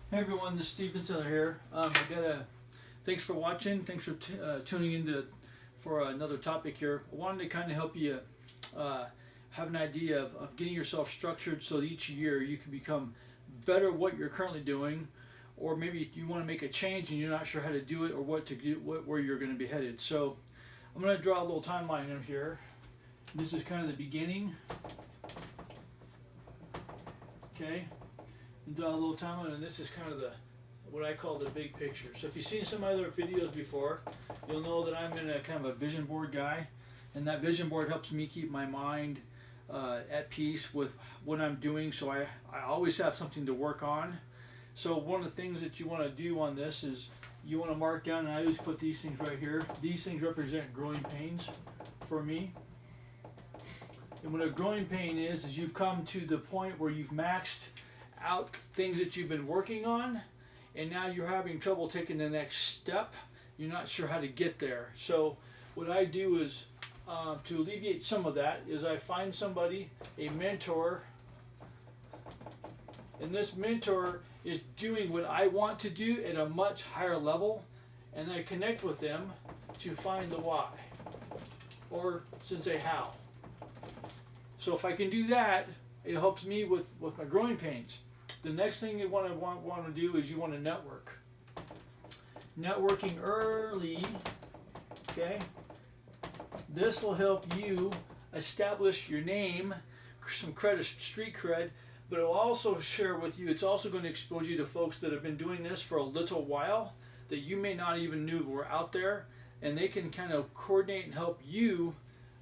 Hey everyone, this is Steven Tiller here. Thanks for watching. Thanks for tuning in for another topic here. I wanted to kind of help you have an idea of getting yourself structured so that each year you can become better at what you're currently doing, or maybe you want to make a change and you're not sure how to do it or what to do, where you're going to be headed. So I'm going to draw a little timeline in here. This is kind of the beginning. Okay. Draw a little timeline, and this is kind of what I call the big picture. So if you've seen some other videos before, you'll know that I'm in a kind of a vision board guy, and that vision board helps me keep my mind at peace with what I'm doing. So I always have something to work on. So one of the things that you want to do on this is you want to mark down, and I always put these things right here. These things represent growing pains for me. And what a growing pain is you've come to the point where you've maxed out things that you've been working on, and now you're having trouble taking the next step. You're not sure how to get there. So what I do is to alleviate some of that is I find somebody, a mentor, and this mentor is doing what I want to do at a much higher level, and I connect with them to find the why, or sensei how. So if I can do that, it helps me with my growing pains. The next thing you want to do is you want to network. Networking early, okay? This will help you establish your name, some credit, street cred, but it will also share with you, it's also going to expose you to folks that have been doing this for a little while that you may not even knew were out there, and they can kind of coordinate and help you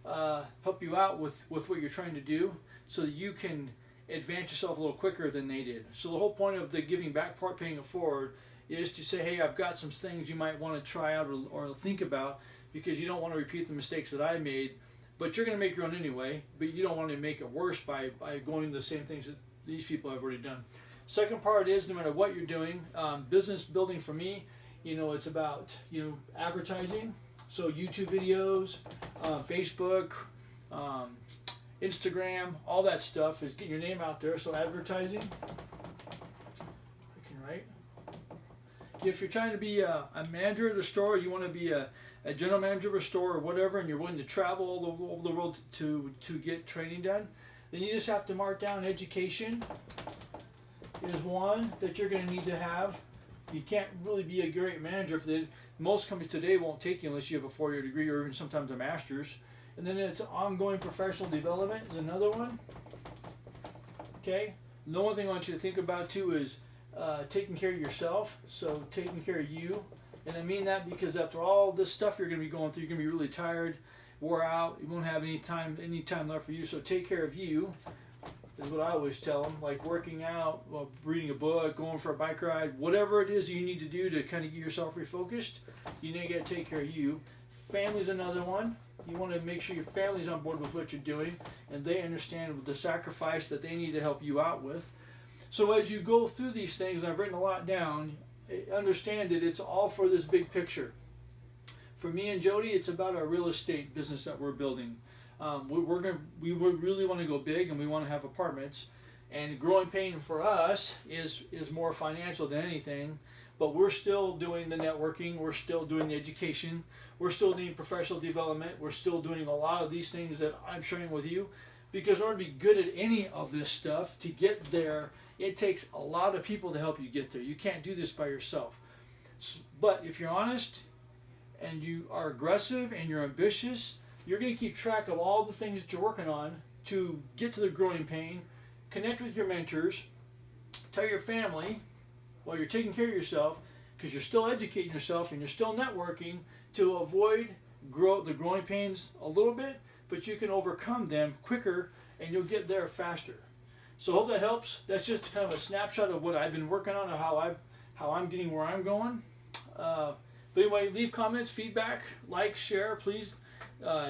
out with what you're trying to do so that you can advance yourself a little quicker than they did. So the whole point of the giving back part, paying it forward, is to say, hey, I've got some things you might want to try out or think about, because you don't want to repeat the mistakes that I made, but you're going to make your own anyway, but you don't want to make it worse by going the same things that these people have already done. Second part is, no matter what you're doing, business building for me, it's about advertising. So YouTube videos, Facebook, Instagram, all that stuff is getting your name out there. So advertising, I can write. If you're trying to be a manager of the store, you want to be a general manager of a store or whatever, and you're willing to travel all over the world to get training done, then you just have to mark down education is one that you're going to need to have. You can't really be a great manager for the most companies today won't take you unless you have a 4-year degree or even sometimes a master's. And then it's ongoing professional development is another one. Okay. The one thing I want you to think about too is taking care of yourself. So taking care of you, and I mean that because after all this stuff you're going to be going through, you're going to be really tired, wore out. You won't have any time left for you. So take care of you is what I always tell them. Like working out, reading a book, going for a bike ride, whatever it is you need to do to kind of get yourself refocused. You need to get to take care of you. Family's another one. You want to make sure your family's on board with what you're doing and they understand the sacrifice that they need to help you out with. So as you go through these things, and I've written a lot down, understand that it's all for this big picture. For me and Jody, it's about our real estate business that we're building. We really want to go big, and we want to have apartments. And growing pain for us is more financial than anything. But we're still doing the networking. We're still doing the education. We're still doing professional development. We're still doing a lot of these things that I'm sharing with you. Because in order to be good at any of this stuff, to get there, it takes a lot of people to help you get there. You can't do this by yourself. But if you're honest and you are aggressive and you're ambitious, you're going to keep track of all the things that you're working on to get to the growing pain, connect with your mentors, tell your family while you're taking care of yourself, because you're still educating yourself and you're still networking to avoid the growing pains a little bit, but you can overcome them quicker and you'll get there faster. So I hope that helps. That's just kind of a snapshot of what I've been working on and how I'm getting where I'm going. But anyway, leave comments, feedback, like, share, please.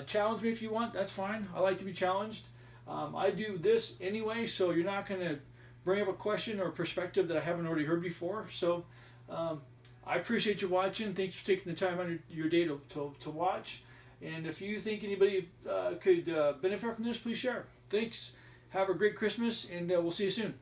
Challenge me if you want. That's fine. I like to be challenged. I do this anyway, so you're not going to bring up a question or a perspective that I haven't already heard before. So I appreciate you watching. Thanks for taking the time out of your day to watch. And if you think anybody could benefit from this, please share. Thanks. Have a great Christmas, and we'll see you soon.